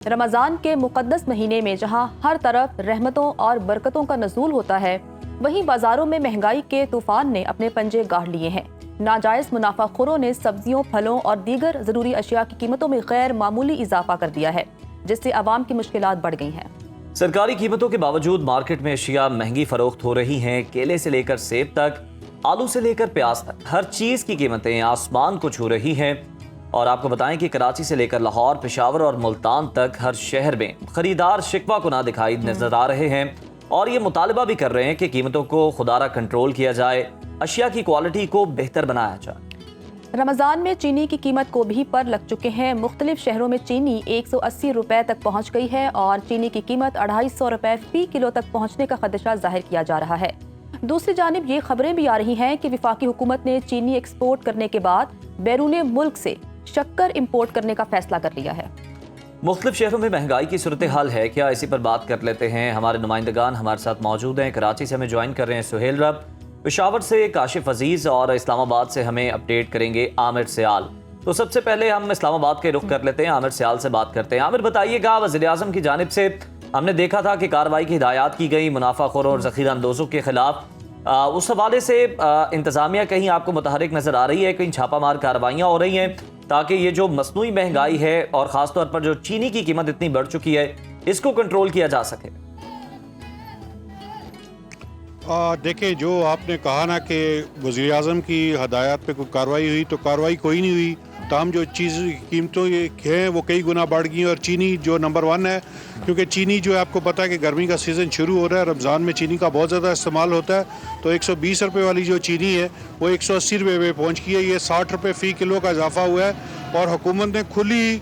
रमज़ान के मुक़द्दस महीने में जहां हर तरफ रहमतों और बरकतों का नज़ूल होता है, वहीं बाज़ारों में महंगाई के तूफ़ान ने अपने पंजे गाड़ लिए हैं। नाजायज़ मुनाफाखोरों ने सब्जियों, फलों और दीगर ज़रूरी अशिया की कीमतों में गैर मामूली इजाफा कर दिया है, जिससे आवाम की मुश्किलात बढ़ गई हैं। सरकारी कीमतों के बावजूद मार्केट में अशिया महंगी फरोख्त हो रही हैं। केले से लेकर सेब तक, आलू से लेकर प्याज तक, हर चीज़ की कीमतें आसमान को छू रही हैं। और आपको बताएं कि कराची से लेकर लाहौर, पेशावर और मुल्तान तक हर शहर में खरीदार शिकवा कुना दिखाई नजर आ रहे हैं और ये मुतालबा भी कर रहे हैं कि कीमतों को खुदारा कंट्रोल किया जाए, अशिया की क्वालिटी को बेहतर बनाया जाए। रमज़ान में चीनी की कीमत को भी पर लग चुके हैं। मुख्तलिफ शहरों में चीनी 180 रुपए तक पहुँच गई है और चीनी की कीमत 250 रुपए फी किलो तक पहुँचने का खदशा जाहिर किया जा रहा है। दूसरी जानिब ये खबरें भी आ रही हैं कि वफाकी हुकूमत ने चीनी एक्सपोर्ट करने के बाद बैरून मुल्क से शक्कर इंपोर्ट करने का फैसला कर लिया है। मुख्तलिफ शहरों में महंगाई की सूरत हाल है क्या, इसी पर बात कर लेते हैं। हमारे नुमाइंदगान हमारे साथ मौजूद हैं। कराची से हमें ज्वाइन कर रहे हैं सुहेल रब, पेशावर से काशिफ अजीज और इस्लामाबाद से हमें अपडेट करेंगे आमिर सियाल। तो सबसे पहले हम इस्लामाबाद के रुख कर लेते हैं, आमिर सियाल से बात करते हैं। आमिर बताइएगा, वज़ीर आज़म की जानिब से हमने देखा था कि कार्रवाई की हिदायत की गई मुनाफाखोरों और ज़ख़ीरा अंदोज़ों के खिलाफ। उस हवाले से इंतज़ामिया कहीं आपको मुतहरिक नज़र आ रही है, कहीं छापामार कार्रवाइयाँ हो रही हैं ताकि ये जो मसनूई महंगाई है और ख़ास तौर पर जो चीनी की कीमत इतनी बढ़ चुकी है, इसको कंट्रोल किया जा सके? देखिए, जो आपने कहा ना कि वज़ीर आज़म की हदायत पे कोई कार्रवाई हुई, तो कार्रवाई कोई नहीं हुई। तमाम जो चीज़ कीमतों हैं वो कई गुना बढ़ गई और चीनी जो नंबर 1 है, क्योंकि चीनी जो है आपको पता है कि गर्मी का सीज़न शुरू हो रहा है, रमज़ान में चीनी का बहुत ज़्यादा इस्तेमाल होता है। तो 120 रुपये वाली जो चीनी है वो 180 रुपये पे पहुँच गई है। ये 60 रुपये फ़ी किलो का इजाफा हुआ है और हुकूमत ने खुली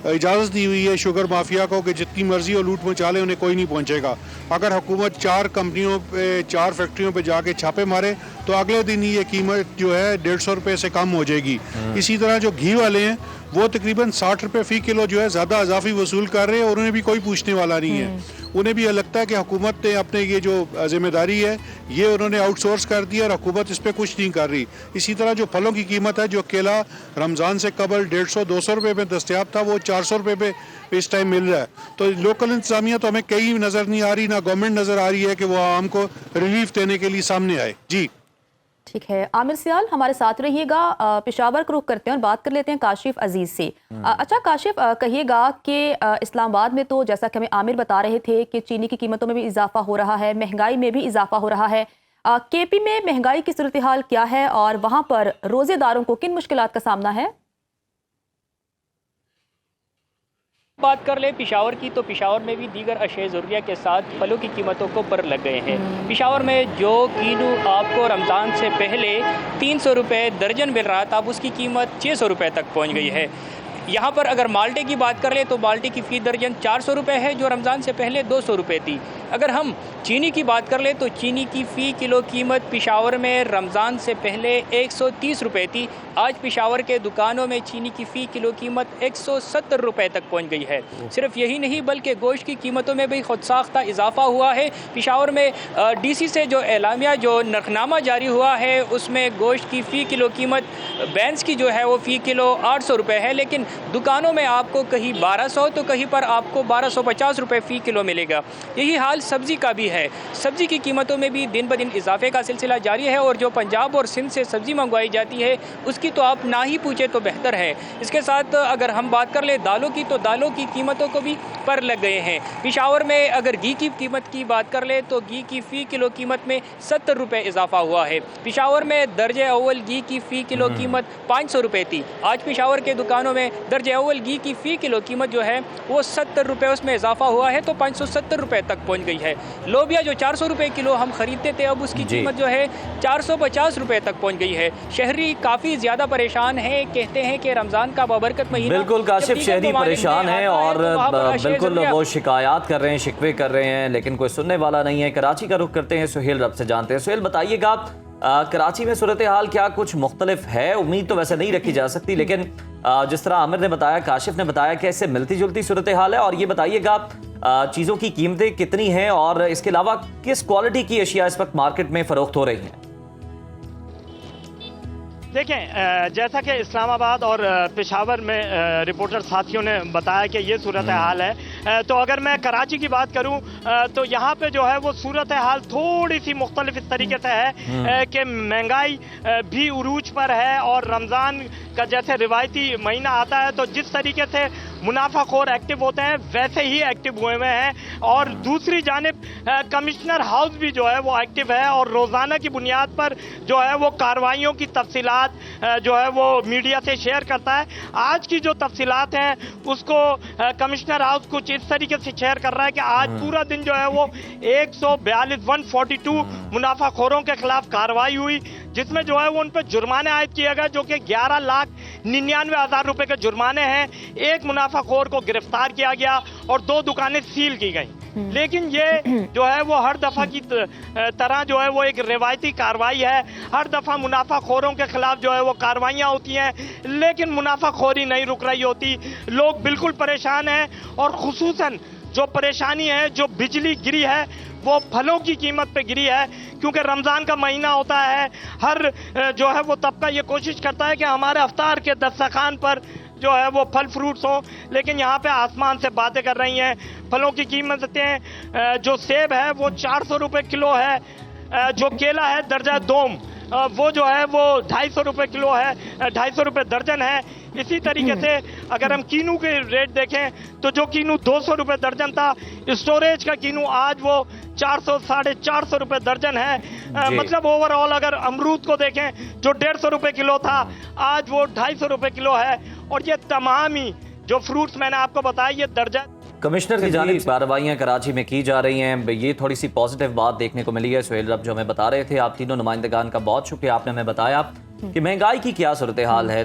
इजाज़त दी हुई है शुगर माफिया को कि जितनी मर्जी वो लूट मचा ले, उन्हें कोई नहीं पहुंचेगा। अगर हुकूमत 4 कंपनियों पे, 4 फैक्ट्रियों पे जाके छापे मारे तो अगले दिन ही ये कीमत जो है 150 रुपये से कम हो जाएगी। इसी तरह जो घी वाले हैं वो तकरीबन 60 रुपये फ़ी किलो जो है ज़्यादा इजाफी वसूल कर रहे हैं और उन्हें भी कोई पूछने वाला नहीं है। उन्हें भी ये लगता है कि हुकूमत ने अपने ये जो जिम्मेदारी है ये उन्होंने आउटसोर्स कर दिया और हुकूमत इस पर कुछ नहीं कर रही। इसी तरह जो फलों की कीमत है, जो केला रमज़ान से कबल 150-200 रुपये में दस्तियाब था, वो 400 रुपये पे इस टाइम मिल रहा है। तो लोकल इंतजामिया तो हमें कहीं नज़र नहीं आ रही, ना गवर्नमेंट नज़र आ रही है कि वो आवाम को रिलीफ देने के लिए सामने आए। जी ठीक है, आमिर सियाल हमारे साथ रहिएगा। पेशावर का रुख करते हैं और बात कर लेते हैं काशिफ अजीज से। अच्छा काशिफ, कहिएगा कि इस्लामाबाद में तो जैसा कि हमें आमिर बता रहे थे कि चीनी की कीमतों में भी इजाफा हो रहा है, महंगाई में भी इजाफा हो रहा है। केपी में महंगाई की सूरत हाल क्या है और वहाँ पर रोजेदारों को किन मुश्किलात का सामना है? बात कर ले पेशावर की, तो पेशावर में भी दीगर अशे ज़रूरिया के साथ फलों की कीमतों को पर लग गए हैं। पेशावर में जो कीनू आपको रमज़ान से पहले 300 रुपये दर्जन मिल रहा था, अब उसकी कीमत 600 रुपये तक पहुंच गई है। यहाँ पर अगर माल्टे की बात कर ले तो माल्टे की फ़ी दर्जन 400 रुपये है, जो रमज़ान से पहले 200 रुपये थी। अगर हम चीनी की बात कर ले तो चीनी की फ़ी किलो कीमत पेशावर में रमज़ान से पहले 130 रुपये थी, आज पेशावर के दुकानों में चीनी की फ़ी किलो कीमत 170 रुपये तक पहुँच गई है। सिर्फ यही नहीं बल्कि गोश्त की कीमतों में भी खुद साख्ता इजाफा हुआ है। पेशावर में DC से जो एलामिया, जो नरखनामा जारी हुआ है, उसमें गोश्त की फ़ी किलो कीमत बैंस की जो है वो फ़ी किलो 800 रुपये है, लेकिन दुकानों में आपको कहीं 1200 तो कहीं पर आपको 1250 रुपये फ़ी किलो मिलेगा। यही हाल सब्ज़ी का भी है। सब्ज़ी की कीमतों में भी दिन ब दिन इजाफे का सिलसिला जारी है और जो पंजाब और सिंध से सब्ज़ी मंगवाई जाती है उसकी तो आप ना ही पूछे तो बेहतर है। इसके साथ अगर हम बात कर ले दालों की, तो दालों की कीमतों को भी पर लग गए हैं। पेशावर में अगर घी की कीमत की बात कर ले तो घी की फ़ी किलो कीमत में 70 रुपये इजाफा हुआ है। पेशावर में दर्जे अव्वल घी की फ़ी किलो कीमत 500 रुपये थी, आज पेशावर के दुकानों में दर्जे अव्वल घी की फ़ी किलो कीमत जो है वो 70 रुपये, उसमें इजाफा हुआ है तो 570 रुपये तक पहुँच गई है। लोबिया जो 400 रुपये किलो हम खरीदते थे, अब उसकी कीमत जो है 450 रुपये तक पहुँच गई है। शहरी काफ़ी ज़्यादा परेशान है, कहते हैं कि रमज़ान का बाबरकत महीना। बिल्कुल काशिफ, शहरी परेशान है और बिल्कुल वो शिकायत कर रहे हैं, शिकवे कर रहे हैं, लेकिन कोई सुनने वाला नहीं है। कराची का रुख करते हैं, सुहेल रब से जानते हैं। सुहेल बताइएगा, कराची में सूरत हाल क्या कुछ मुख्तलिफ है? उम्मीद तो वैसे नहीं रखी जा सकती, लेकिन जिस तरह आमिर ने बताया, काशिफ ने बताया कि इससे मिलती जुलती सूरत हाल है। और ये बताइएगा चीज़ों की कीमतें कितनी हैं और इसके अलावा किस क्वालिटी की अशिया इस वक्त मार्केट में फ़रोख्त हो रही हैं? देखें, जैसा कि इस्लामाबाद और पेशावर में रिपोर्टर साथियों ने बताया कि ये सूरत हाल है, तो अगर मैं कराची की बात करूं तो यहाँ पे जो है वो सूरत हाल थोड़ी सी मुख्तलिफ इस तरीके से है कि महंगाई भी उरूज पर है और रमज़ान का जैसे रिवायती महीना आता है तो जिस तरीके से मुनाफाखोर एक्टिव होते हैं वैसे ही एक्टिव हुए हुए हैं। और दूसरी जानिब कमिश्नर हाउस भी जो है वो एक्टिव है और रोज़ाना की बुनियाद पर जो है वो कार्रवाइयों की तफसीलात जो है वो मीडिया से शेयर करता है। आज की जो तफसीलात हैं उसको कमिश्नर हाउस कुछ इस तरीके से शेयर कर रहा है कि आज पूरा दिन जो है वो 142 मुनाफाखोरों के खिलाफ कार्रवाई हुई, जिसमें जो है वो उन पर जुर्माने आयद किए गए जो कि 11,99,000 रुपए के जुर्माने हैं। एक मुनाफाखोर को गिरफ्तार किया गया और 2 दुकानें सील की गई। लेकिन ये जो है वो हर दफा की तरह जो है वो एक रिवायती कार्रवाई है। हर दफा मुनाफाखोरों के खिलाफ जो है वो कार्रवाइयाँ होती हैं, लेकिन मुनाफाखोरी नहीं रुक रही होती। लोग बिल्कुल परेशान हैं और खुसूसन जो परेशानी है, जो बिजली गिरी है वो फलों की कीमत पे गिरी है, क्योंकि रमज़ान का महीना होता है। हर जो है वो तबका ये कोशिश करता है कि हमारे अफ्तार के दस्तरखान पर जो है वो फल फ्रूट्स हों, लेकिन यहाँ पे आसमान से बातें कर रही हैं। फलों की कीमतें, जो सेब है वो 400 रुपये किलो है, जो केला है दर्जा दोम वो जो है वो 250 रुपये किलो है, 250 रुपये दर्जन है। इसी तरीके से अगर हम कीनू के रेट देखें तो जो कीनू 200 रुपये दर्जन था, स्टोरेज का कीनू आज वो 400 साढ़े 400 रुपये दर्जन है। मतलब ओवरऑल अगर अमरूद को देखें जो 150 रुपये किलो था आज वो 250 रुपये किलो है। और ये तमाम ही जो फ्रूट्स मैंने आपको बताया ये दर्जन। कमिश्नर की जानिब कार्रवाइयाँ कराची में की जा रही हैं, ये थोड़ी सी पॉजिटिव बात देखने को मिली है। सुहेल रब जो हमें बता रहे थे, आप तीनों नुमाइंदगान का बहुत शुक्रिया, आपने हमें बताया कि महंगाई की क्या सूरत हाल है।